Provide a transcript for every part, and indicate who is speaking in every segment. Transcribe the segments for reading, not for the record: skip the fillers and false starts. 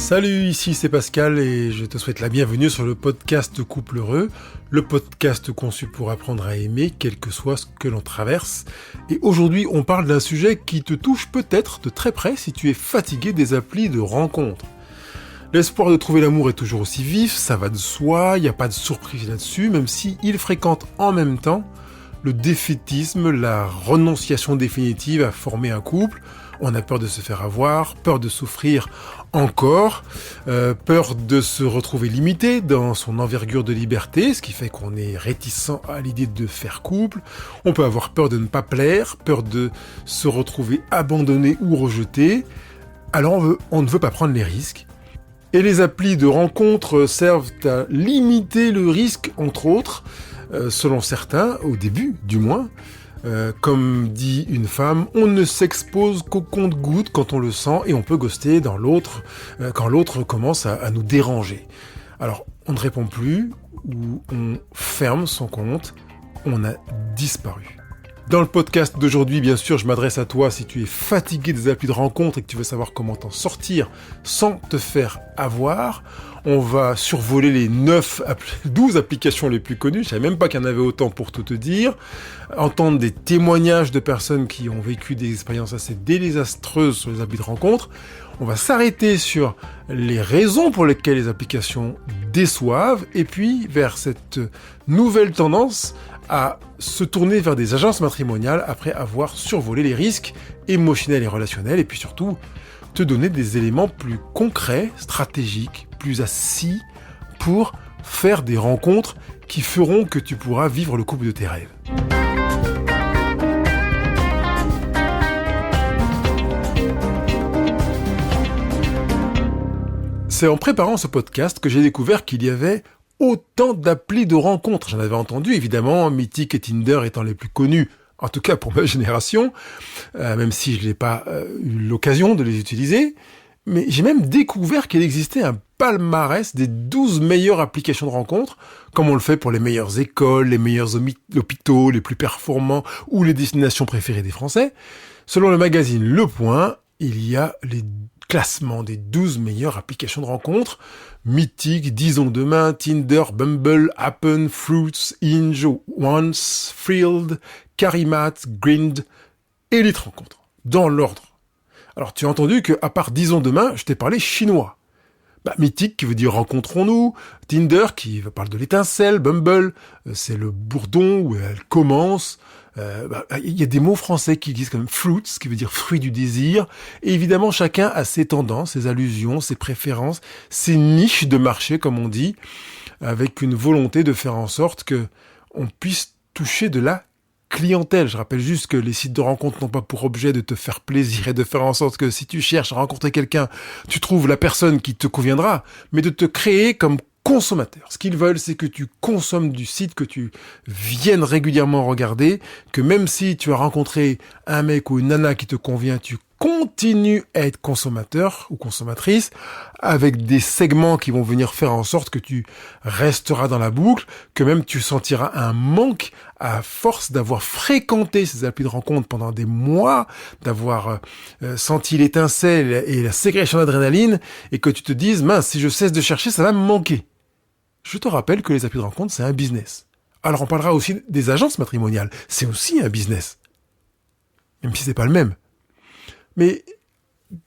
Speaker 1: Salut, ici c'est Pascal et je te souhaite la bienvenue sur le podcast Couple Heureux, le podcast conçu pour apprendre à aimer quel que soit ce que l'on traverse. Et aujourd'hui, on parle d'un sujet qui te touche peut-être de très près si tu es fatigué des applis de rencontres. L'espoir de trouver l'amour est toujours aussi vif, ça va de soi, il n'y a pas de surprise là-dessus, même si il fréquente en même temps le défaitisme, la renonciation définitive à former un couple. On a peur de se faire avoir, peur de souffrir encore, peur de se retrouver limité dans son envergure de liberté, ce qui fait qu'on est réticent à l'idée de faire couple. On peut avoir peur de ne pas plaire, peur de se retrouver abandonné ou rejeté. Alors on ne veut pas prendre les risques. Et les applis de rencontres servent à limiter le risque, entre autres, selon certains, au début du moins. Comme dit une femme, on ne s'expose qu'au compte-gouttes quand on le sent et on peut ghoster dans l'autre quand l'autre commence à nous déranger. Alors, on ne répond plus ou on ferme son compte, on a disparu. Dans le podcast d'aujourd'hui, bien sûr, je m'adresse à toi si tu es fatigué des applis de rencontre et que tu veux savoir comment t'en sortir sans te faire avoir. On va survoler les 12 applications les plus connues. Je savais même pas qu'il y en avait autant pour tout te dire. Entendre des témoignages de personnes qui ont vécu des expériences assez désastreuses sur les applis de rencontre. On va s'arrêter sur les raisons pour lesquelles les applications déçoivent et puis vers cette nouvelle tendance à se tourner vers des agences matrimoniales après avoir survolé les risques émotionnels et relationnels et puis surtout te donner des éléments plus concrets, stratégiques, plus assis pour faire des rencontres qui feront que tu pourras vivre le couple de tes rêves. C'est en préparant ce podcast que j'ai découvert qu'il y avait autant d'applis de rencontres. J'en avais entendu, évidemment, Mythic et Tinder étant les plus connus, en tout cas pour ma génération, même si je n'ai pas eu l'occasion de les utiliser. Mais j'ai même découvert qu'il existait un palmarès des 12 meilleures applications de rencontres, comme on le fait pour les meilleures écoles, les meilleurs hôpitaux, les plus performants ou les destinations préférées des Français. Selon le magazine Le Point, il y a les classements des 12 meilleures applications de rencontres. Mythic, Disons Demain, Tinder, Bumble, Happen, Fruits, Hinge, Once, Thrilled, Carimat, Grind, Elite Rencontres. Dans l'ordre. Alors tu as entendu qu'à part Disons Demain, je t'ai parlé chinois. Mythic qui veut dire rencontrons-nous, Tinder qui parle de l'étincelle, Bumble, c'est le bourdon où elle commence. Il y a des mots français qui disent comme fruits, qui veut dire fruit du désir. Et évidemment, chacun a ses tendances, ses allusions, ses préférences, ses niches de marché, comme on dit, avec une volonté de faire en sorte que on puisse toucher de la clientèle. Je rappelle juste que les sites de rencontres n'ont pas pour objet de te faire plaisir et de faire en sorte que si tu cherches à rencontrer quelqu'un, tu trouves la personne qui te conviendra, mais de te créer comme consommateur. Ce qu'ils veulent, c'est que tu consommes du site, que tu viennes régulièrement regarder, que même si tu as rencontré un mec ou une nana qui te convient, tu continues à être consommateur ou consommatrice avec des segments qui vont venir faire en sorte que tu resteras dans la boucle, que même tu sentiras un manque à force d'avoir fréquenté ces applis de rencontre pendant des mois, d'avoir senti l'étincelle et la sécrétion d'adrénaline et que tu te dises, mince, si je cesse de chercher, ça va me manquer. Je te rappelle que les applis de rencontre, c'est un business. Alors on parlera aussi des agences matrimoniales. C'est aussi un business. Même si c'est pas le même. Mais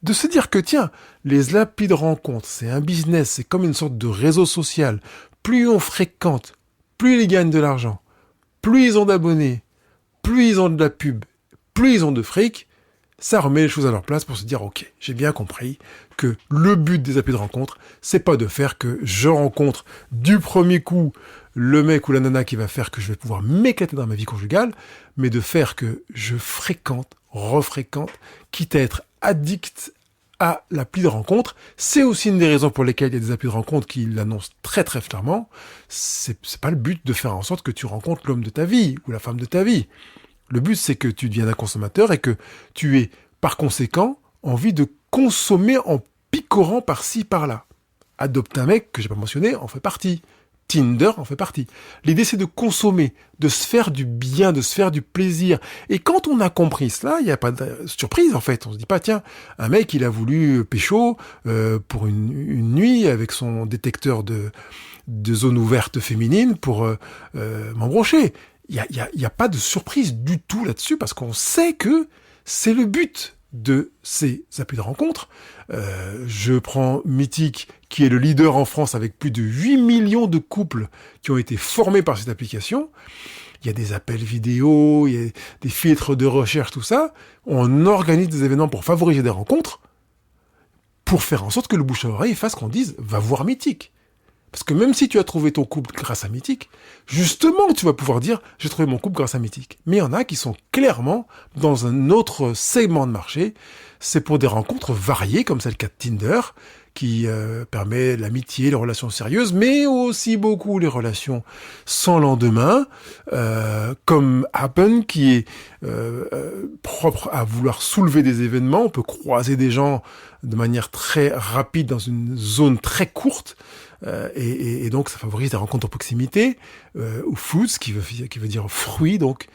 Speaker 1: de se dire que tiens, les applis de rencontre, c'est un business, c'est comme une sorte de réseau social. Plus on fréquente, plus ils gagnent de l'argent, plus ils ont d'abonnés, plus ils ont de la pub, plus ils ont de fric, ça remet les choses à leur place pour se dire ok, j'ai bien compris que le but des applis de rencontre, c'est pas de faire que je rencontre du premier coup le mec ou la nana qui va faire que je vais pouvoir m'éclater dans ma vie conjugale, mais de faire que je fréquente, refréquente, quitte à être addict à l'appli de rencontre. C'est aussi une des raisons pour lesquelles il y a des applis de rencontre qui l'annoncent très très clairement. C'est pas le but de faire en sorte que tu rencontres l'homme de ta vie ou la femme de ta vie. Le but, c'est que tu deviennes un consommateur et que tu aies, par conséquent, envie de consommer en picorant par-ci, par-là. Adopte un mec, que j'ai pas mentionné, en fait partie. Tinder en fait partie. L'idée, c'est de consommer, de se faire du bien, de se faire du plaisir. Et quand on a compris cela, il n'y a pas de surprise, en fait. On se dit pas, tiens, un mec, il a voulu pécho pour une nuit avec son détecteur de zone ouverte féminine pour m'embrocher. Il y a pas de surprise du tout là-dessus, parce qu'on sait que c'est le but de ces applis de rencontre. Je prends Mythique, qui est le leader en France avec plus de 8 millions de couples qui ont été formés par cette application. Il y a des appels vidéo, il y a des filtres de recherche, tout ça. On organise des événements pour favoriser des rencontres, pour faire en sorte que le bouche à oreille fasse qu'on dise « va voir Mythique ». Parce que même si tu as trouvé ton couple grâce à Mythique, justement, tu vas pouvoir dire « j'ai trouvé mon couple grâce à Mythique ». Mais il y en a qui sont clairement dans un autre segment de marché. C'est pour des rencontres variées, comme c'est le cas de Tinder, qui permet l'amitié, les relations sérieuses, mais aussi beaucoup les relations sans lendemain, comme Happen, qui est propre à vouloir soulever des événements. On peut croiser des gens de manière très rapide dans une zone très courte, et donc ça favorise des rencontres en proximité, ou fruits, qui veut dire fruit, donc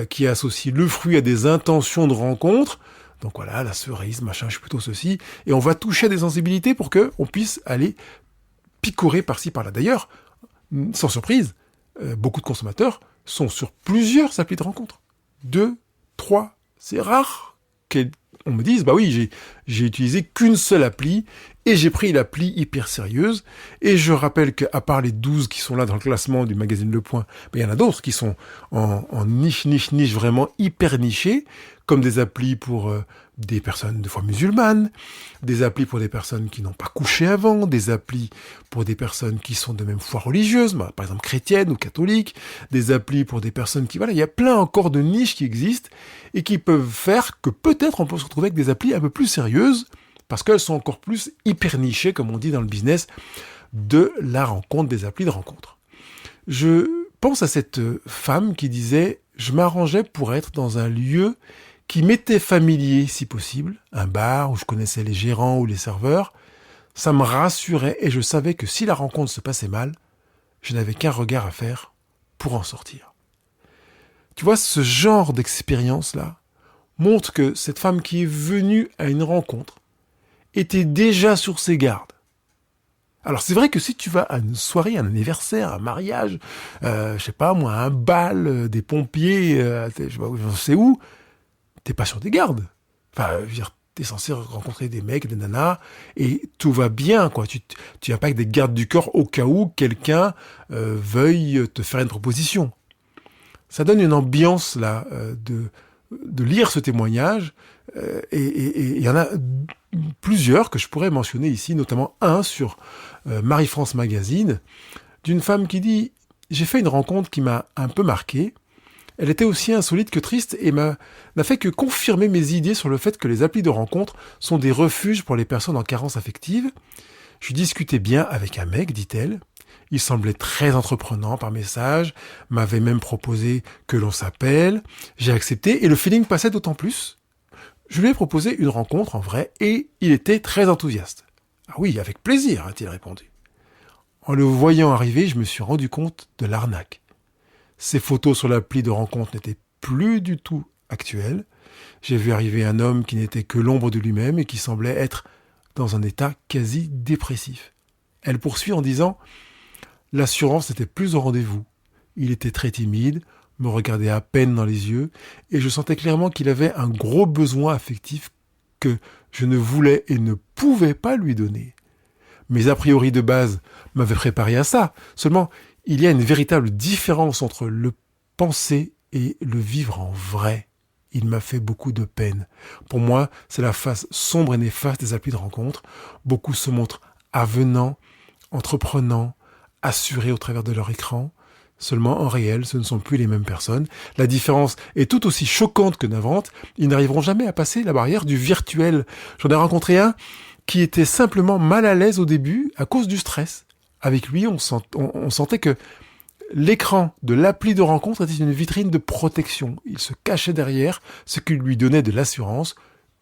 Speaker 1: qui associe le fruit à des intentions de rencontre. Donc voilà, la cerise, machin, je suis plutôt ceci. Et on va toucher à des sensibilités pour que on puisse aller picorer par-ci, par-là. D'ailleurs, sans surprise, beaucoup de consommateurs sont sur plusieurs applis de rencontre. 2, 3, c'est rare qu'on me dise, bah oui, j'ai utilisé qu'une seule appli et j'ai pris l'appli hyper sérieuse. Et je rappelle qu'à part les 12 qui sont là dans le classement du magazine Le Point, il y en a d'autres qui sont en niche, vraiment hyper nichés, comme des applis pour des personnes de foi musulmane, des applis pour des personnes qui n'ont pas couché avant, des applis pour des personnes qui sont de même foi religieuse, par exemple chrétienne ou catholique, des applis pour des personnes qui... Voilà, il y a plein encore de niches qui existent et qui peuvent faire que peut-être on peut se retrouver avec des applis un peu plus sérieuses, parce qu'elles sont encore plus hyper nichées, comme on dit dans le business, de la rencontre, des applis de rencontre. Je pense à cette femme qui disait « Je m'arrangeais pour être dans un lieu qui m'était familier, si possible, un bar où je connaissais les gérants ou les serveurs. Ça me rassurait et je savais que si la rencontre se passait mal, je n'avais qu'un regard à faire pour en sortir. » Tu vois, ce genre d'expérience-là montre que cette femme qui est venue à une rencontre était déjà sur ses gardes. Alors c'est vrai que si tu vas à une soirée, un anniversaire, un mariage, je sais pas moi, un bal, des pompiers, je sais où, t'es pas sur tes gardes. Enfin, je veux dire, t'es censé rencontrer des mecs, des nanas, et tout va bien, quoi. Tu viens pas avec des gardes du corps au cas où quelqu'un veuille te faire une proposition. Ça donne une ambiance là de lire ce témoignage, et il y en a plusieurs que je pourrais mentionner ici, notamment un sur Marie-France Magazine, d'une femme qui dit « J'ai fait une rencontre qui m'a un peu marqué. Elle était aussi insolite que triste et n'a fait que confirmer mes idées sur le fait que les applis de rencontre sont des refuges pour les personnes en carence affective. Je discutais bien avec un mec, dit-elle. Il semblait très entreprenant par message, m'avait même proposé que l'on s'appelle. J'ai accepté et le feeling passait d'autant plus. Je lui ai proposé une rencontre en vrai et il était très enthousiaste. « Ah oui, avec plaisir, a-t-il répondu. En le voyant arriver, je me suis rendu compte de l'arnaque. Ses photos sur l'appli de rencontre n'étaient plus du tout actuelles. J'ai vu arriver un homme qui n'était que l'ombre de lui-même et qui semblait être dans un état quasi dépressif. Elle poursuit en disant « L'assurance n'était plus au rendez-vous. Il était très timide, me regardait à peine dans les yeux, et je sentais clairement qu'il avait un gros besoin affectif que je ne voulais et ne pouvais pas lui donner. Mes a priori de base m'avaient préparé à ça. Seulement, il y a une véritable différence entre le penser et le vivre en vrai. Il m'a fait beaucoup de peine. Pour moi, c'est la face sombre et néfaste des applis de rencontre. Beaucoup se montrent avenants, entreprenants, assurés au travers de leur écran. Seulement, en réel, ce ne sont plus les mêmes personnes. La différence est tout aussi choquante que navrante. Ils n'arriveront jamais à passer la barrière du virtuel. J'en ai rencontré un qui était simplement mal à l'aise au début à cause du stress. Avec lui, on sentait que l'écran de l'appli de rencontre était une vitrine de protection. Il se cachait derrière ce qui lui donnait de l'assurance,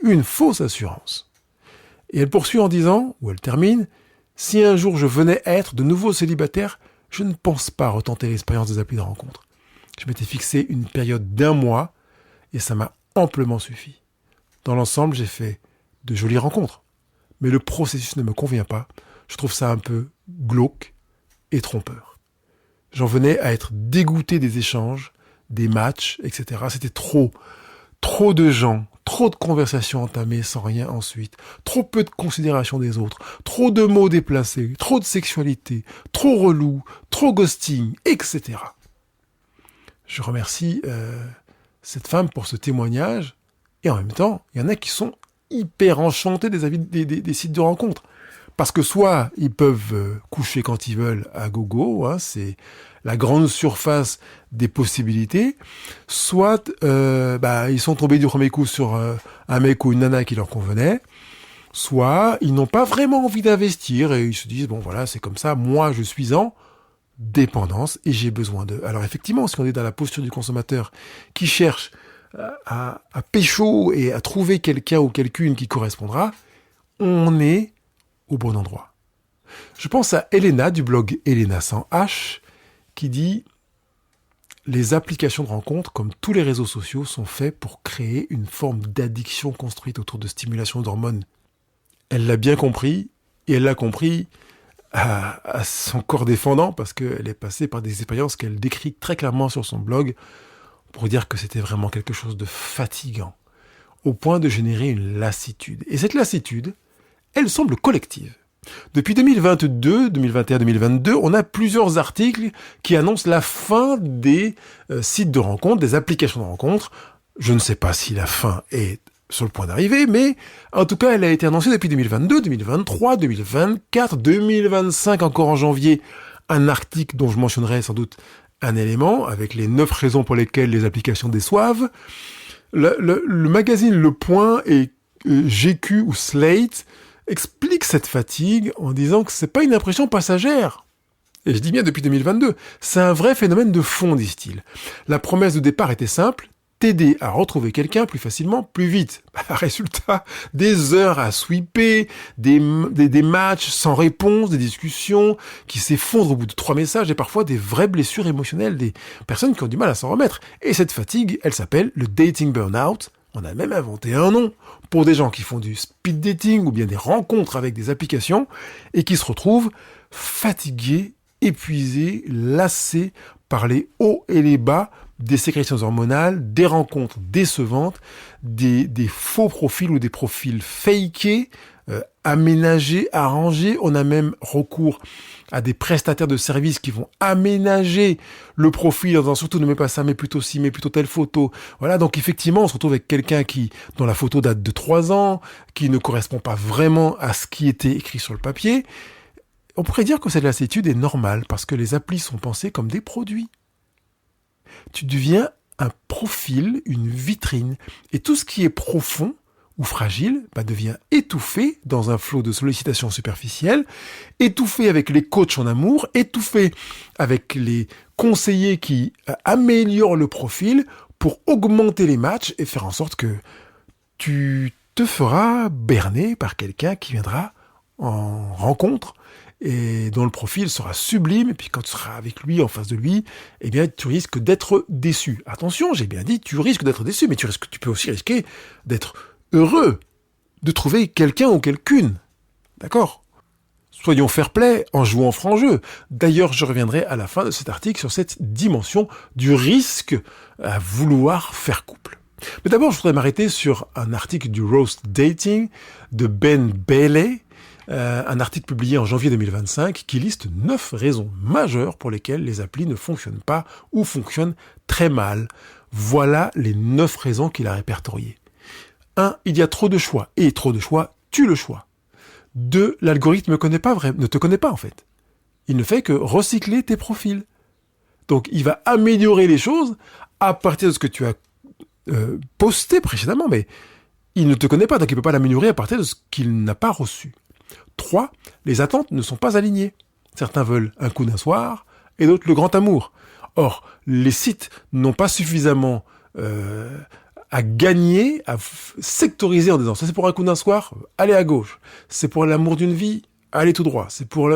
Speaker 1: une fausse assurance. Et elle poursuit en disant, ou elle termine, « Si un jour je venais être de nouveau célibataire, je ne pense pas retenter l'expérience des applis de rencontre. Je m'étais fixé une période d'1 mois et ça m'a amplement suffi. Dans l'ensemble, j'ai fait de jolies rencontres, mais le processus ne me convient pas. Je trouve ça un peu glauque et trompeur. J'en venais à être dégoûté des échanges, des matchs, etc. C'était trop de gens, trop de conversations entamées sans rien ensuite, trop peu de considération des autres, trop de mots déplacés, trop de sexualité, trop relou, trop ghosting, etc. Je remercie cette femme pour ce témoignage, et en même temps, il y en a qui sont hyper enchantés des avis des sites de rencontres. Parce que soit ils peuvent coucher quand ils veulent à gogo, hein, c'est la grande surface des possibilités, soit ils sont tombés du premier coup sur un mec ou une nana qui leur convenait, soit ils n'ont pas vraiment envie d'investir et ils se disent bon voilà c'est comme ça, moi je suis en dépendance et j'ai besoin d'eux. Alors effectivement, si on est dans la posture du consommateur qui cherche à pécho et à trouver quelqu'un ou quelqu'une qui correspondra, on est au bon endroit. Je pense à Elena du blog Elena sans H qui dit « Les applications de rencontre, comme tous les réseaux sociaux, sont faits pour créer une forme d'addiction construite autour de stimulation d'hormones. » Elle l'a bien compris, et elle l'a compris à son corps défendant parce qu'elle est passée par des expériences qu'elle décrit très clairement sur son blog pour dire que c'était vraiment quelque chose de fatigant, au point de générer une lassitude. Et cette lassitude, elle semble collective. Depuis 2022, 2021, 2022, on a plusieurs articles qui annoncent la fin des sites de rencontres, des applications de rencontres. Je ne sais pas si la fin est sur le point d'arriver, mais en tout cas, elle a été annoncée depuis 2022, 2023, 2024, 2025, encore en janvier. Un article dont je mentionnerai sans doute un élément, avec les 9 raisons pour lesquelles les applications déçoivent. Le magazine Le Point et GQ ou Slate explique cette fatigue en disant que c'est pas une impression passagère. Et je dis bien depuis 2022. C'est un vrai phénomène de fond, disent-ils. La promesse de départ était simple, t'aider à retrouver quelqu'un plus facilement, plus vite. Résultat, des heures à sweeper, des matchs sans réponse, des discussions qui s'effondrent au bout de 3 messages et parfois des vraies blessures émotionnelles des personnes qui ont du mal à s'en remettre. Et cette fatigue, elle s'appelle le dating burnout. On a même inventé un nom pour des gens qui font du speed dating ou bien des rencontres avec des applications et qui se retrouvent fatigués, épuisés, lassés par les hauts et les bas des sécrétions hormonales, des rencontres décevantes, des faux profils ou des profils fakés, aménagés, arrangés. On a même recours à des prestataires de services qui vont aménager le profil en disant surtout ne mets pas ça, mais plutôt ci, mais plutôt telle photo. Voilà, donc effectivement, on se retrouve avec quelqu'un dont la photo date de 3 ans, qui ne correspond pas vraiment à ce qui était écrit sur le papier. On pourrait dire que cette lassitude est normale parce que les applis sont pensées comme des produits. Tu deviens un profil, une vitrine, et tout ce qui est profond ou fragile devient étouffé dans un flot de sollicitations superficielles, étouffé avec les coachs en amour, étouffé avec les conseillers qui améliorent le profil pour augmenter les matchs et faire en sorte que tu te feras berner par quelqu'un qui viendra en rencontre et dont le profil sera sublime, et puis quand tu seras avec lui, en face de lui, eh bien, tu risques d'être déçu. Attention, j'ai bien dit, tu risques d'être déçu, mais tu peux aussi risquer d'être heureux de trouver quelqu'un ou quelqu'une. D'accord ? Soyons fair-play en jouant franc-jeu. D'ailleurs, je reviendrai à la fin de cet article sur cette dimension du risque à vouloir faire couple. Mais d'abord, je voudrais m'arrêter sur un article du Roast Dating de Ben Bailey, un article publié en janvier 2025 qui liste 9 raisons majeures pour lesquelles les applis ne fonctionnent pas ou fonctionnent très mal. Voilà les 9 raisons qu'il a répertoriées. 1. Il y a trop de choix. Et trop de choix tue le choix. 2. L'algorithme ne te connaît pas en fait. Il ne fait que recycler tes profils. Donc il va améliorer les choses à partir de ce que tu as posté précédemment, mais il ne te connaît pas, donc il ne peut pas l'améliorer à partir de ce qu'il n'a pas reçu. 3. Les attentes ne sont pas alignées. Certains veulent un coup d'un soir et d'autres le grand amour. Or, les sites n'ont pas suffisamment à gagner, à sectoriser en disant ça c'est pour un coup d'un soir, allez à gauche. C'est pour l'amour d'une vie, allez tout droit. C'est pour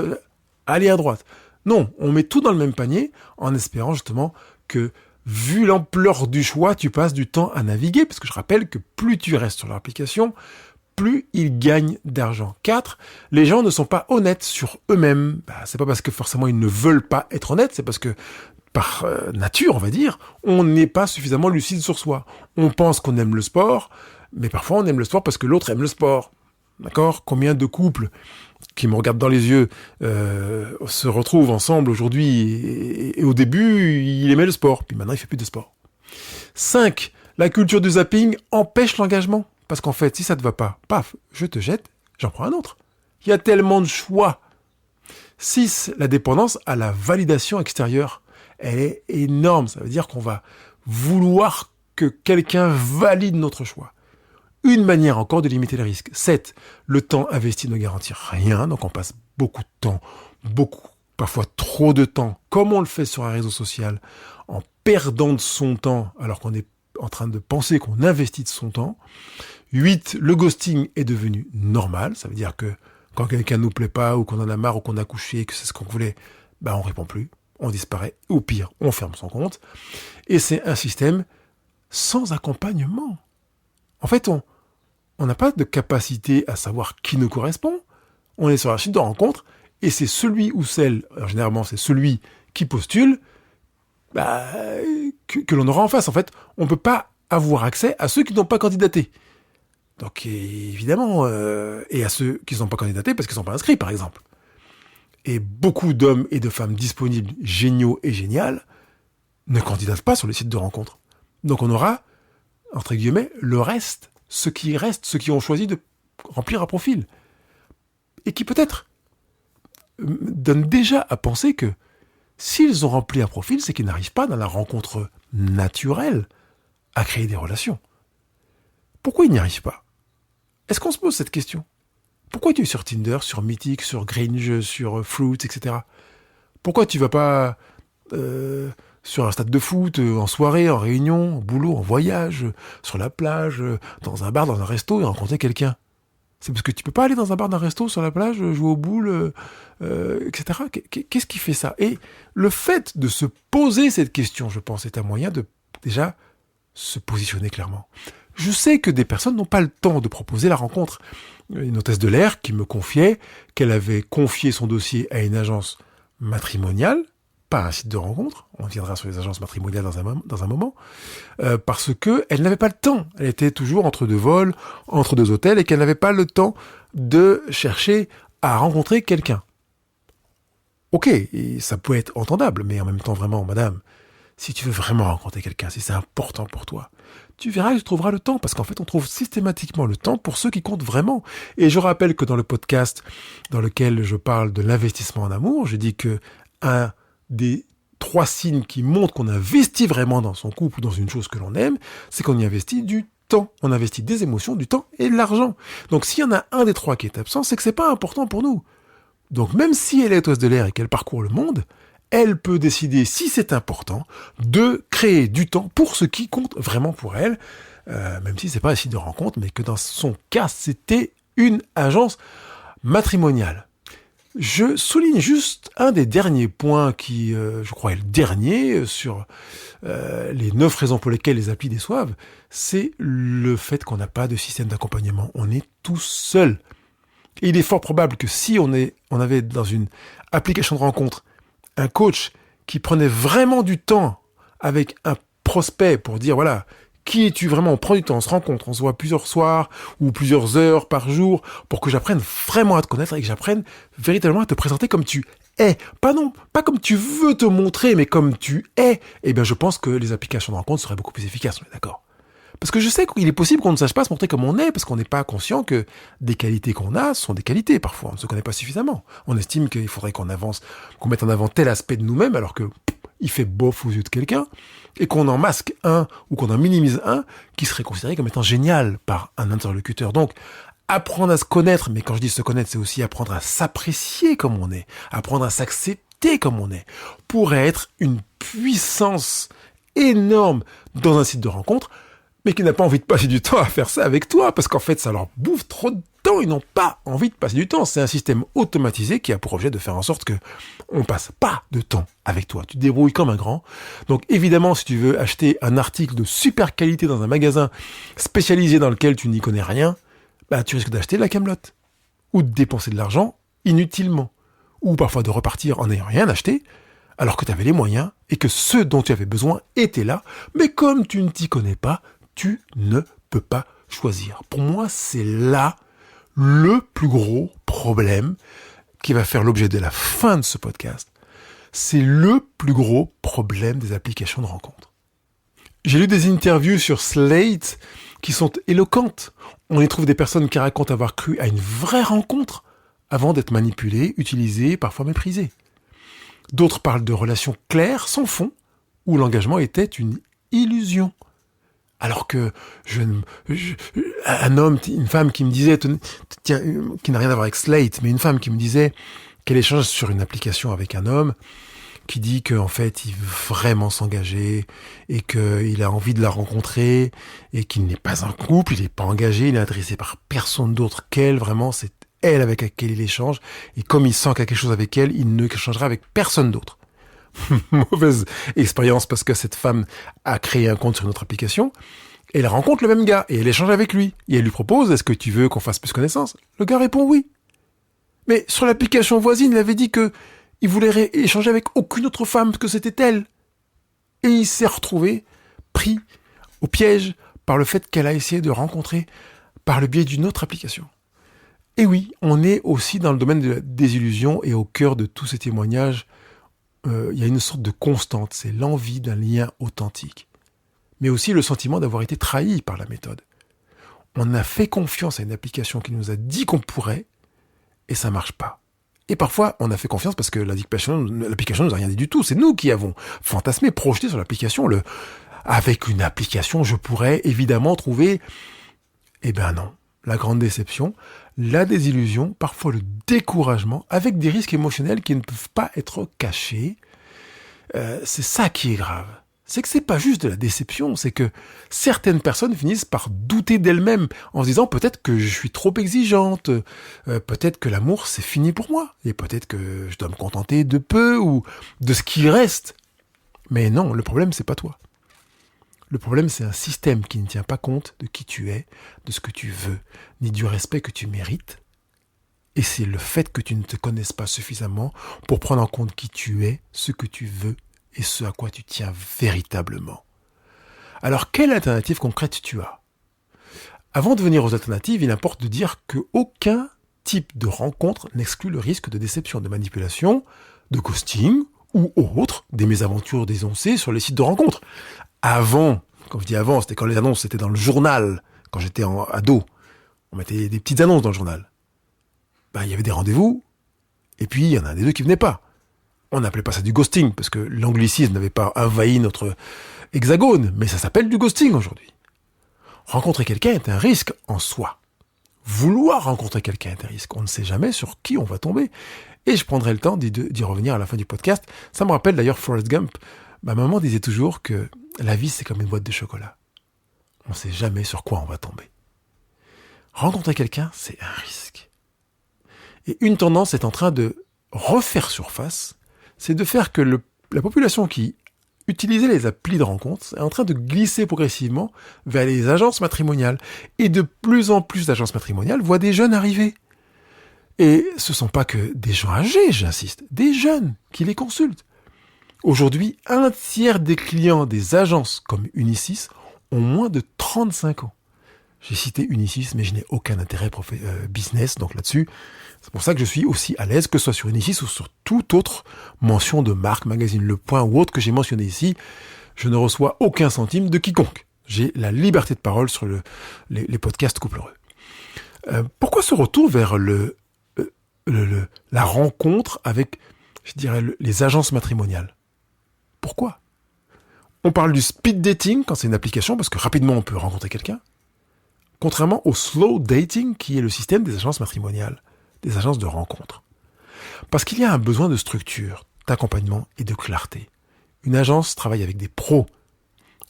Speaker 1: aller à droite. Non, on met tout dans le même panier en espérant justement que, vu l'ampleur du choix, tu passes du temps à naviguer, parce que je rappelle que plus tu restes sur l'application, plus ils gagnent d'argent. 4, les gens ne sont pas honnêtes sur eux-mêmes. C'est pas parce que forcément ils ne veulent pas être honnêtes, c'est parce que par nature, on va dire, on n'est pas suffisamment lucide sur soi. On pense qu'on aime le sport, mais parfois on aime le sport parce que l'autre aime le sport. D'accord ? Combien de couples qui me regardent dans les yeux se retrouvent ensemble aujourd'hui et au début, il aimait le sport, puis maintenant il fait plus de sport. 5, la culture du zapping empêche l'engagement. Parce qu'en fait, si ça te va pas, paf, je te jette, j'en prends un autre. Il y a tellement de choix. 6, la dépendance à la validation extérieure. Elle est énorme. Ça veut dire qu'on va vouloir que quelqu'un valide notre choix. Une manière encore de limiter le risque. 7, le temps investi ne garantit rien. Donc on passe beaucoup de temps, parfois trop de temps, comme on le fait sur un réseau social, en perdant de son temps, alors qu'on est en train de penser qu'on investit de son temps. 8, le ghosting est devenu normal. Ça veut dire que quand quelqu'un nous plaît pas, ou qu'on en a marre, ou qu'on a couché, que c'est ce qu'on voulait, on répond plus, on disparaît, ou pire, on ferme son compte. Et c'est un système sans accompagnement. En fait, on n'a pas de capacité à savoir qui nous correspond. On est sur un site de rencontre, et c'est celui ou celle, alors généralement c'est celui qui postule, que l'on aura en face. En fait, on ne peut pas avoir accès à ceux qui n'ont pas candidaté. Donc évidemment, et à ceux qui ne sont pas candidatés parce qu'ils ne sont pas inscrits, par exemple. Et beaucoup d'hommes et de femmes disponibles, géniaux et géniales, ne candidatent pas sur les sites de rencontres. Donc on aura, entre guillemets, le reste, ceux qui restent, ceux qui ont choisi de remplir un profil. Et qui peut-être donnent déjà à penser que s'ils ont rempli un profil, c'est qu'ils n'arrivent pas dans la rencontre naturelle à créer des relations. Pourquoi ils n'y arrivent pas ? Est-ce qu'on se pose cette question ? Pourquoi tu es sur Tinder, sur Mythic, sur Gringe, sur Fruits, etc. Pourquoi tu vas pas sur un stade de foot, en soirée, en réunion, au boulot, en voyage, sur la plage, dans un bar, dans un resto et rencontrer quelqu'un ? C'est parce que tu peux pas aller dans un bar, dans un resto, sur la plage, jouer aux boules, etc. Qu'est-ce qui fait ça ? Et le fait de se poser cette question, je pense, est un moyen de déjà se positionner clairement. Je sais que des personnes n'ont pas le temps de proposer la rencontre. Une hôtesse de l'air qui me confiait qu'elle avait confié son dossier à une agence matrimoniale, pas un site de rencontre, on viendra sur les agences matrimoniales dans un moment, parce que elle n'avait pas le temps. Elle était toujours entre deux vols, entre deux hôtels, et qu'elle n'avait pas le temps de chercher à rencontrer quelqu'un. Ok, et ça peut être entendable, mais en même temps, vraiment, madame, si tu veux vraiment rencontrer quelqu'un, si c'est important pour toi, tu verras que tu trouveras le temps, parce qu'en fait, on trouve systématiquement le temps pour ceux qui comptent vraiment. Et je rappelle que dans le podcast dans lequel je parle de l'investissement en amour, je dis que un des 3 signes qui montrent qu'on investit vraiment dans son couple ou dans une chose que l'on aime, c'est qu'on y investit du temps. On investit des émotions, du temps et de l'argent. Donc s'il y en a un des 3 qui est absent, c'est que c'est pas important pour nous. Donc même si elle est hôtesse de l'air et qu'elle parcourt le monde, elle peut décider, si c'est important, de créer du temps pour ce qui compte vraiment pour elle, même si c'est pas un site de rencontre, mais que dans son cas, c'était une agence matrimoniale. Je souligne juste un des derniers points qui, je crois, est le dernier sur les 9 raisons pour lesquelles les applis déçoivent, c'est le fait qu'on n'a pas de système d'accompagnement. On est tout seul. Et il est fort probable que si on avait dans une application de rencontre un coach qui prenait vraiment du temps avec un prospect pour dire, voilà, qui es-tu vraiment ? On prend du temps, on se rencontre, on se voit plusieurs soirs ou plusieurs heures par jour pour que j'apprenne vraiment à te connaître et que j'apprenne véritablement à te présenter comme tu es. Pas comme tu veux te montrer, mais comme tu es. Eh bien, je pense que les applications de rencontre seraient beaucoup plus efficaces, on est d'accord ? Parce que je sais qu'il est possible qu'on ne sache pas se montrer comme on est, parce qu'on n'est pas conscient que des qualités qu'on a sont des qualités. Parfois, on ne se connaît pas suffisamment. On estime qu'il faudrait qu'on mette en avant tel aspect de nous-mêmes, alors que il fait bof aux yeux de quelqu'un, et qu'on en masque un, ou qu'on en minimise un, qui serait considéré comme étant génial par un interlocuteur. Donc, apprendre à se connaître, mais quand je dis se connaître, c'est aussi apprendre à s'apprécier comme on est, apprendre à s'accepter comme on est, pourrait être une puissance énorme dans un site de rencontre, mais qui n'a pas envie de passer du temps à faire ça avec toi, parce qu'en fait, ça leur bouffe trop de temps, ils n'ont pas envie de passer du temps. C'est un système automatisé qui a pour objet de faire en sorte que on passe pas de temps avec toi. Tu te débrouilles comme un grand. Donc évidemment, si tu veux acheter un article de super qualité dans un magasin spécialisé dans lequel tu n'y connais rien, bah tu risques d'acheter de la camelote, ou de dépenser de l'argent inutilement, ou parfois de repartir en n'ayant rien acheté, alors que tu avais les moyens et que ceux dont tu avais besoin étaient là, mais comme tu ne t'y connais pas, tu ne peux pas choisir. Pour moi, c'est là le plus gros problème qui va faire l'objet de la fin de ce podcast. C'est le plus gros problème des applications de rencontres. J'ai lu des interviews sur Slate qui sont éloquentes. On y trouve des personnes qui racontent avoir cru à une vraie rencontre avant d'être manipulées, utilisées, parfois méprisées. D'autres parlent de relations claires, sans fond, où l'engagement était une illusion. Alors que un homme, une femme qui me disait, tiens, qui n'a rien à voir avec Slate, mais une femme qui me disait qu'elle échange sur une application avec un homme qui dit qu'en fait, il veut vraiment s'engager et qu'il a envie de la rencontrer et qu'il n'est pas un couple, il n'est pas engagé, il est intéressé par personne d'autre qu'elle, vraiment, c'est elle avec laquelle il échange, et comme il sent qu'il y a quelque chose avec elle, il ne échangera avec personne d'autre. Mauvaise expérience parce que cette femme a créé un compte sur notre application, et elle rencontre le même gars, et elle échange avec lui, et elle lui propose, est-ce que tu veux qu'on fasse plus connaissance? Le gars répond oui. Mais sur l'application voisine, il avait dit que il voulait échanger avec aucune autre femme parce que c'était elle. Et il s'est retrouvé pris au piège par le fait qu'elle a essayé de rencontrer par le biais d'une autre application. Et oui, on est aussi dans le domaine de la désillusion, et au cœur de tous ces témoignages, il y a une sorte de constante, c'est l'envie d'un lien authentique. Mais aussi le sentiment d'avoir été trahi par la méthode. On a fait confiance à une application qui nous a dit qu'on pourrait, et ça marche pas. Et parfois, on a fait confiance parce que l'application nous a rien dit du tout. C'est nous qui avons fantasmé, projeté sur l'application. Avec une application, je pourrais évidemment trouver... Eh ben non. La grande déception, la désillusion, parfois le découragement, avec des risques émotionnels qui ne peuvent pas être cachés. C'est ça qui est grave. C'est que c'est pas juste de la déception, c'est que certaines personnes finissent par douter d'elles-mêmes en se disant peut-être que je suis trop exigeante, peut-être que l'amour c'est fini pour moi, et peut-être que je dois me contenter de peu ou de ce qui reste. Mais non, le problème c'est pas toi. Le problème, c'est un système qui ne tient pas compte de qui tu es, de ce que tu veux, ni du respect que tu mérites. Et c'est le fait que tu ne te connaisses pas suffisamment pour prendre en compte qui tu es, ce que tu veux et ce à quoi tu tiens véritablement. Alors, quelle alternative concrète tu as? Avant de venir aux alternatives, il importe de dire qu'aucun type de rencontre n'exclut le risque de déception, de manipulation, de ghosting ou autre, des mésaventures dénoncées sur les sites de rencontres. Avant, quand je dis avant, c'était quand les annonces, c'était dans le journal, quand j'étais ado. On mettait des petites annonces dans le journal. Il y avait des rendez-vous, et puis il y en a des deux qui venaient pas. On n'appelait pas ça du ghosting, parce que l'anglicisme n'avait pas envahi notre hexagone, mais ça s'appelle du ghosting aujourd'hui. Rencontrer quelqu'un est un risque en soi. Vouloir rencontrer quelqu'un est un risque. On ne sait jamais sur qui on va tomber. Et je prendrai le temps d'y revenir à la fin du podcast. Ça me rappelle d'ailleurs Forrest Gump. Ma maman disait toujours que la vie, c'est comme une boîte de chocolat. On ne sait jamais sur quoi on va tomber. Rencontrer quelqu'un, c'est un risque. Et une tendance est en train de refaire surface, c'est de faire que la population qui utilisait les applis de rencontre est en train de glisser progressivement vers les agences matrimoniales. Et de plus en plus d'agences matrimoniales voient des jeunes arriver. Et ce ne sont pas que des gens âgés, j'insiste, des jeunes qui les consultent. Aujourd'hui, 1/3 des clients des agences comme Unisys ont moins de 35 ans. J'ai cité Unisys, mais je n'ai aucun intérêt business, donc là-dessus, c'est pour ça que je suis aussi à l'aise, que ce soit sur Unisys ou sur toute autre mention de marque, magazine Le Point ou autre que j'ai mentionné ici. Je ne reçois aucun centime de quiconque. J'ai la liberté de parole sur les podcasts Couple Heureux. Pourquoi ce retour vers la rencontre avec, je dirais, les agences matrimoniales? Pourquoi? On parle du speed dating quand c'est une application, parce que rapidement on peut rencontrer quelqu'un. Contrairement au slow dating, qui est le système des agences matrimoniales, des agences de rencontres. Parce qu'il y a un besoin de structure, d'accompagnement et de clarté. Une agence travaille avec des pros.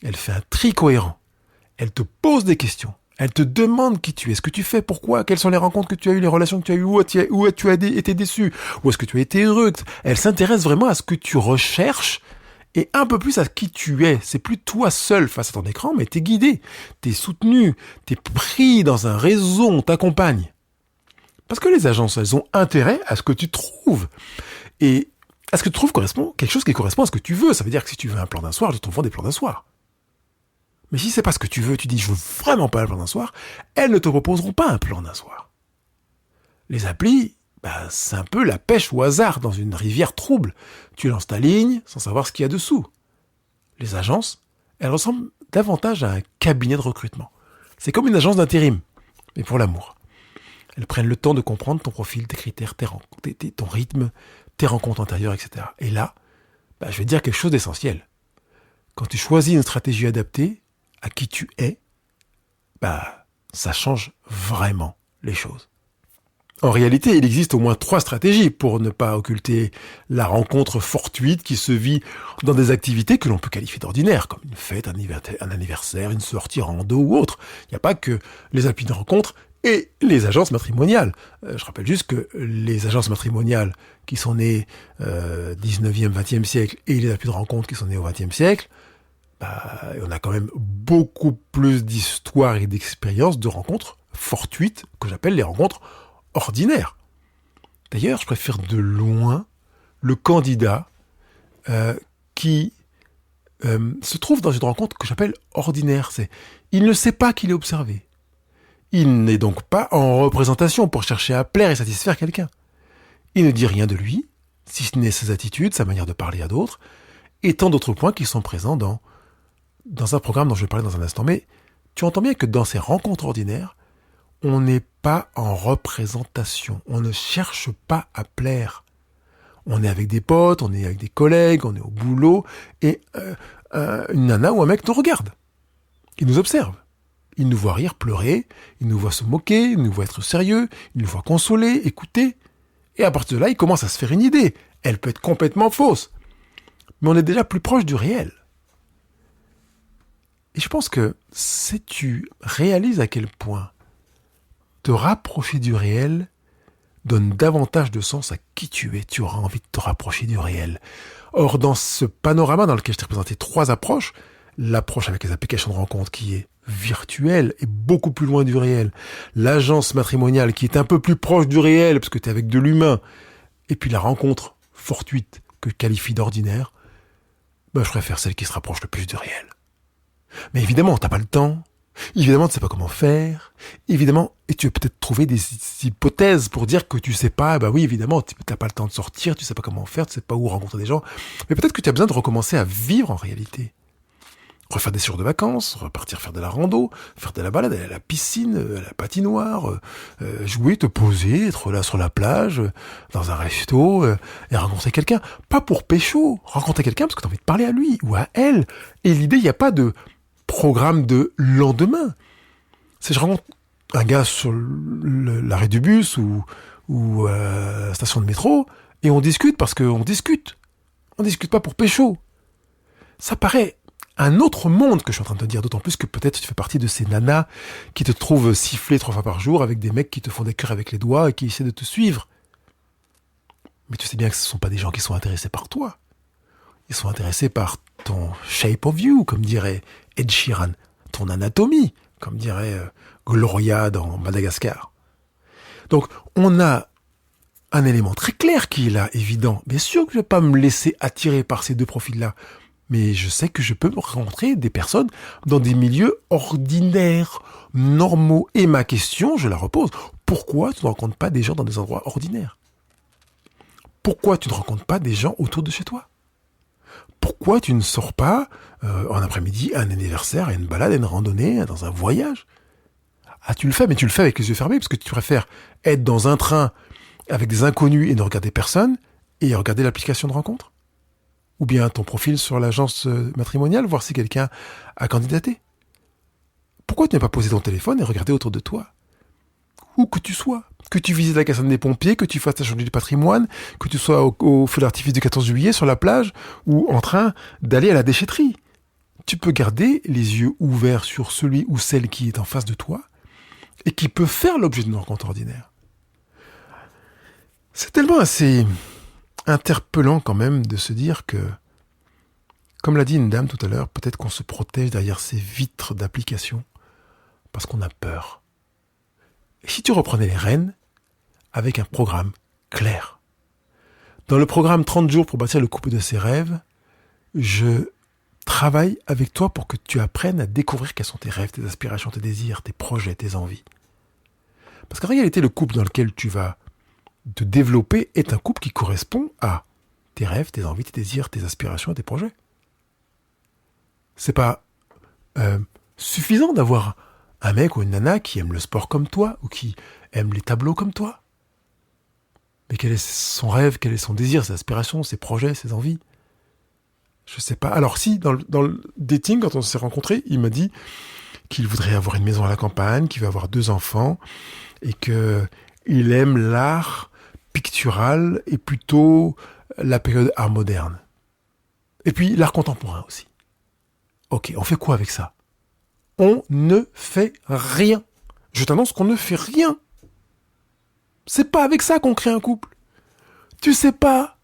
Speaker 1: Elle fait un tri cohérent. Elle te pose des questions. Elle te demande qui tu es, ce que tu fais, pourquoi, quelles sont les rencontres que tu as eues, les relations que tu as eues, où tu as été déçu, où est-ce que tu as été heureux. Elle s'intéresse vraiment à ce que tu recherches et un peu plus à qui tu es. C'est plus toi seul face à ton écran, mais t'es guidé, t'es soutenu, t'es pris dans un réseau, on t'accompagne. Parce que les agences, elles ont intérêt à ce que tu trouves. Et à ce que tu trouves correspond quelque chose qui correspond à ce que tu veux. Ça veut dire que si tu veux un plan d'un soir, je te vends des plans d'un soir. Mais si c'est pas ce que tu veux, tu dis je veux vraiment pas un plan d'un soir, elles ne te proposeront pas un plan d'un soir. Les applis, c'est un peu la pêche au hasard dans une rivière trouble. Tu lances ta ligne sans savoir ce qu'il y a dessous. Les agences, elles ressemblent davantage à un cabinet de recrutement. C'est comme une agence d'intérim, mais pour l'amour. Elles prennent le temps de comprendre ton profil, tes critères, ton rythme, tes rencontres antérieures, etc. Et là, je vais te dire quelque chose d'essentiel. Quand tu choisis une stratégie adaptée à qui tu es, ça change vraiment les choses. En réalité, il existe au moins 3 stratégies pour ne pas occulter la rencontre fortuite qui se vit dans des activités que l'on peut qualifier d'ordinaires, comme une fête, un anniversaire, une sortie rando ou autre. Il n'y a pas que les applis de rencontre et les agences matrimoniales. Je rappelle juste que les agences matrimoniales qui sont nées 19e, 20e siècle et les applis de rencontre qui sont nées au 20e siècle, on a quand même beaucoup plus d'histoires et d'expériences de rencontres fortuites que j'appelle les rencontres ordinaires. D'ailleurs, je préfère de loin le candidat qui se trouve dans une rencontre que j'appelle ordinaire. Il ne sait pas qu'il est observé. Il n'est donc pas en représentation pour chercher à plaire et satisfaire quelqu'un. Il ne dit rien de lui, si ce n'est ses attitudes, sa manière de parler à d'autres, et tant d'autres points qui sont présents dans un programme dont je vais parler dans un instant. Mais tu entends bien que dans ces rencontres ordinaires, on n'est pas en représentation. On ne cherche pas à plaire. On est avec des potes, on est avec des collègues, on est au boulot, et une nana ou un mec nous regarde. Il nous observe. Il nous voit rire, pleurer, il nous voit se moquer, il nous voit être sérieux, il nous voit consoler, écouter. Et à partir de là, il commence à se faire une idée. Elle peut être complètement fausse. Mais on est déjà plus proche du réel. Et je pense que si tu réalises à quel point te rapprocher du réel donne davantage de sens à qui tu es, tu auras envie de te rapprocher du réel. Or, dans ce panorama dans lequel je t'ai présenté 3 approches, l'approche avec les applications de rencontre qui est virtuelle et beaucoup plus loin du réel, l'agence matrimoniale qui est un peu plus proche du réel parce que tu es avec de l'humain, et puis la rencontre fortuite que je qualifie d'ordinaire, je préfère celle qui se rapproche le plus du réel. Mais évidemment, t'as pas le temps. Évidemment, tu sais pas comment faire. Évidemment, et tu veux peut-être trouver des hypothèses pour dire que tu sais pas. Oui, évidemment, t'as pas le temps de sortir, tu sais pas comment faire, tu sais pas où rencontrer des gens. Mais peut-être que tu as besoin de recommencer à vivre en réalité. Refaire des séjours de vacances, repartir faire de la rando, faire de la balade, aller à la piscine, à la patinoire, jouer, te poser, être là sur la plage, dans un resto, et rencontrer quelqu'un. Pas pour pécho, rencontrer quelqu'un parce que tu as envie de parler à lui ou à elle. Et l'idée, il n'y a pas de programme de lendemain. C'est je rencontre un gars sur l'arrêt du bus ou la station de métro, et on discute parce qu'on discute. On discute pas pour pécho. Ça paraît un autre monde que je suis en train de te dire, d'autant plus que peut-être tu fais partie de ces nanas qui te trouvent siffler 3 fois par jour avec des mecs qui te font des cœurs avec les doigts et qui essaient de te suivre. Mais tu sais bien que ce ne sont pas des gens qui sont intéressés par toi. Ils sont intéressés par ton shape of you, comme dirait Ed Sheeran, ton anatomie, comme dirait Gloria dans Madagascar. Donc, on a un élément très clair qui est là, évident. Bien sûr que je ne vais pas me laisser attirer par ces 2 profils-là, mais je sais que je peux rencontrer des personnes dans des milieux ordinaires, normaux. Et ma question, je la repose, pourquoi tu ne rencontres pas des gens dans des endroits ordinaires ? Pourquoi tu ne rencontres pas des gens autour de chez toi ? Pourquoi tu ne sors pas en après-midi à un anniversaire, à une balade, à une randonnée, dans un voyage ? Tu le fais, mais tu le fais avec les yeux fermés, parce que tu préfères être dans un train avec des inconnus et ne regarder personne, et regarder l'application de rencontre ? Ou bien ton profil sur l'agence matrimoniale, voir si quelqu'un a candidaté ? Pourquoi tu n'as pas posé ton téléphone et regarder autour de toi ? Où que tu sois, que tu visites la caserne des pompiers, que tu fasses ta journée du patrimoine, que tu sois au feu d'artifice du 14 juillet sur la plage, ou en train d'aller à la déchetterie. tu peux garder les yeux ouverts sur celui ou celle qui est en face de toi et qui peut faire l'objet d'une rencontre ordinaire. C'est tellement assez interpellant quand même de se dire que, comme l'a dit une dame tout à l'heure, peut-être qu'on se protège derrière ces vitres d'application parce qu'on a peur. Et si tu reprenais les rênes avec un programme clair. Dans le programme 30 jours pour bâtir le couple de ses rêves, je travaille avec toi pour que tu apprennes à découvrir quels sont tes rêves, tes aspirations, tes désirs, tes projets, tes envies. Parce qu'en réalité, le couple dans lequel tu vas te développer est un couple qui correspond à tes rêves, tes envies, tes désirs, tes aspirations et tes projets. C'est pas suffisant d'avoir un mec ou une nana qui aime le sport comme toi ou qui aime les tableaux comme toi. Mais quel est son rêve, quel est son désir, ses aspirations, ses projets, ses envies? Je sais pas. Alors si, dans le dating, quand on s'est rencontrés, il m'a dit qu'il voudrait avoir une maison à la campagne, qu'il veut avoir 2 enfants et qu'il aime l'art pictural et plutôt la période art moderne. Et puis l'art contemporain aussi. Ok, on fait quoi avec ça? On ne fait rien. Je t'annonce qu'on ne fait rien. C'est pas avec ça qu'on crée un couple. Tu sais pas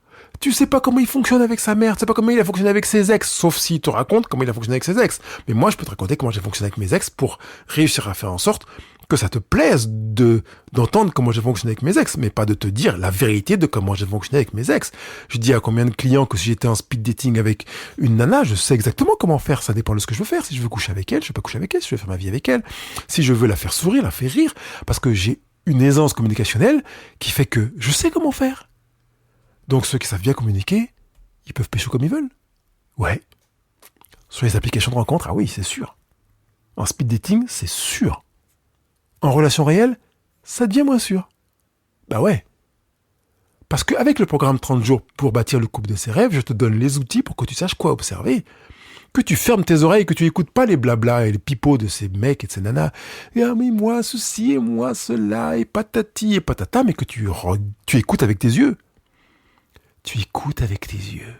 Speaker 1: comment il fonctionne avec sa mère, tu sais pas comment il a fonctionné avec ses ex, sauf s'il te raconte comment il a fonctionné avec ses ex. Mais moi, je peux te raconter comment j'ai fonctionné avec mes ex pour réussir à faire en sorte que ça te plaise d'entendre comment j'ai fonctionné avec mes ex, mais pas de te dire la vérité de comment j'ai fonctionné avec mes ex. Je dis à combien de clients que si j'étais en speed dating avec une nana, je sais exactement comment faire. Ça dépend de ce que je veux faire. Si je veux coucher avec elle, je vais pas coucher avec elle. Si je veux faire ma vie avec elle, si je veux la faire sourire, la faire rire, parce que j'ai une aisance communicationnelle qui fait que je sais comment faire. Donc ceux qui savent bien communiquer, ils peuvent pécho comme ils veulent. Ouais. Sur les applications de rencontre, ah oui, c'est sûr. En speed dating, c'est sûr. En relation réelle, ça devient moins sûr. Bah ouais. Parce qu'avec le programme 30 jours pour bâtir le couple de ses rêves, je te donne les outils pour que tu saches quoi observer. Que tu fermes tes oreilles, que tu écoutes pas les blablas et les pipeaux de ces mecs et de ces nanas. Ah mais moi ceci et moi cela et patati et patata, mais que tu écoutes avec tes yeux. Tu écoutes avec tes yeux.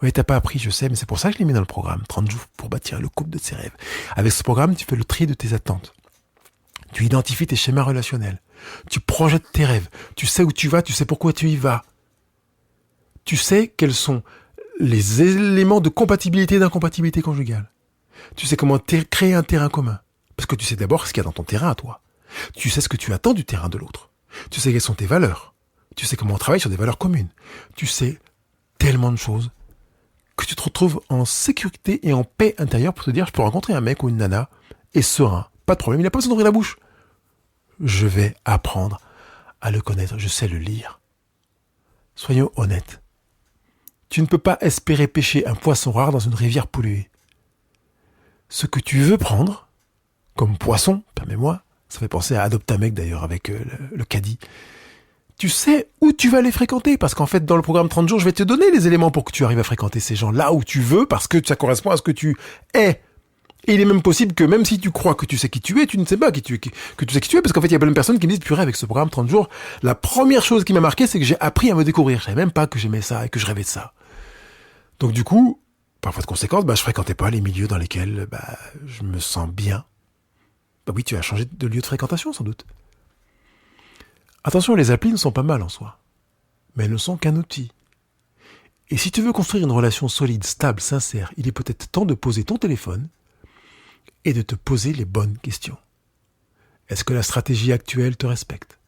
Speaker 1: Oui, t'as pas appris, je sais, mais c'est pour ça que je l'ai mis dans le programme 30 jours pour bâtir le couple de ses rêves. Avec ce programme, tu fais le tri de tes attentes. Tu identifies tes schémas relationnels. Tu projettes tes rêves. Tu sais où tu vas, tu sais pourquoi tu y vas. Tu sais quels sont les éléments de compatibilité et d'incompatibilité conjugale. Tu sais comment créer un terrain commun. Parce que tu sais d'abord ce qu'il y a dans ton terrain à toi. Tu sais ce que tu attends du terrain de l'autre. Tu sais quelles sont tes valeurs. Tu sais comment on travaille sur des valeurs communes. Tu sais tellement de choses que tu te retrouves en sécurité et en paix intérieure pour te dire je peux rencontrer un mec ou une nana et serein. Pas de problème, il n'a pas besoin d'ouvrir la bouche. Je vais apprendre à le connaître, je sais le lire. Soyons honnêtes. Tu ne peux pas espérer pêcher un poisson rare dans une rivière polluée. Ce que tu veux prendre, comme poisson, permets-moi, ça fait penser à Adopte un mec d'ailleurs avec le caddie. Tu sais où tu vas les fréquenter, parce qu'en fait dans le programme 30 jours, je vais te donner les éléments pour que tu arrives à fréquenter ces gens là où tu veux, parce que ça correspond à ce que tu es. Et il est même possible que même si tu crois que tu sais qui tu es, tu ne sais pas que tu sais qui tu es, parce qu'en fait il y a plein de personnes qui me disent purée avec ce programme 30 jours, la première chose qui m'a marqué c'est que j'ai appris à me découvrir. Je savais même pas que j'aimais ça et que je rêvais de ça. Donc du coup, par voie de conséquence, je fréquentais pas les milieux dans lesquels je me sens bien. Oui, tu as changé de lieu de fréquentation sans doute. Attention, les applis ne sont pas mal en soi, mais elles ne sont qu'un outil. Et si tu veux construire une relation solide, stable, sincère, il est peut-être temps de poser ton téléphone et de te poser les bonnes questions. Est-ce que la stratégie actuelle te respecte?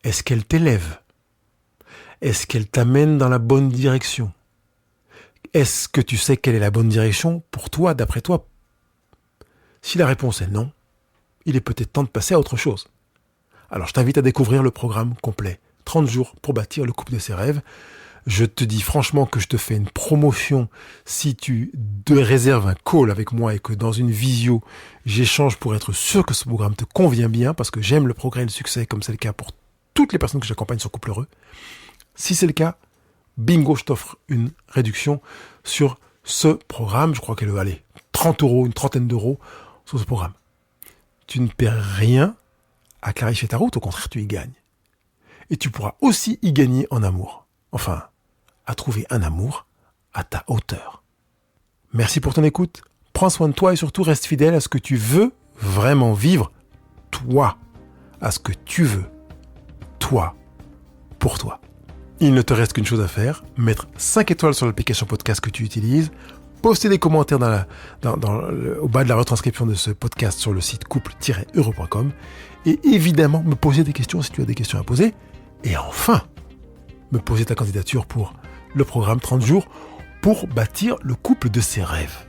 Speaker 1: Est-ce qu'elle t'élève? Est-ce qu'elle t'amène dans la bonne direction? Est-ce que tu sais quelle est la bonne direction pour toi, d'après toi? Si la réponse est non, il est peut-être temps de passer à autre chose. Alors je t'invite à découvrir le programme complet, 30 jours pour bâtir le couple de ses rêves. Je te dis franchement que je te fais une promotion si tu te réserves un call avec moi et que dans une visio, j'échange pour être sûr que ce programme te convient bien, parce que j'aime le progrès et le succès, comme c'est le cas pour toutes les personnes que j'accompagne sur Couple Heureux. Si c'est le cas, bingo, je t'offre une réduction sur ce programme. Je crois qu'elle va aller 30 €, une trentaine d'euros sur ce programme. Tu ne perds rien à clarifier ta route, au contraire, tu y gagnes. Et tu pourras aussi y gagner en amour. Enfin, à trouver un amour à ta hauteur. Merci pour ton écoute. Prends soin de toi et surtout reste fidèle à ce que tu veux vraiment vivre, toi, à ce que tu veux, toi, pour toi. Il ne te reste qu'une chose à faire, mettre 5 étoiles sur l'application podcast que tu utilises, poster des commentaires au bas de la retranscription de ce podcast sur le site couple-heureux.com et évidemment me poser des questions si tu as des questions à poser. Et enfin, me poser ta candidature pour le programme 30 jours pour bâtir le couple de ses rêves.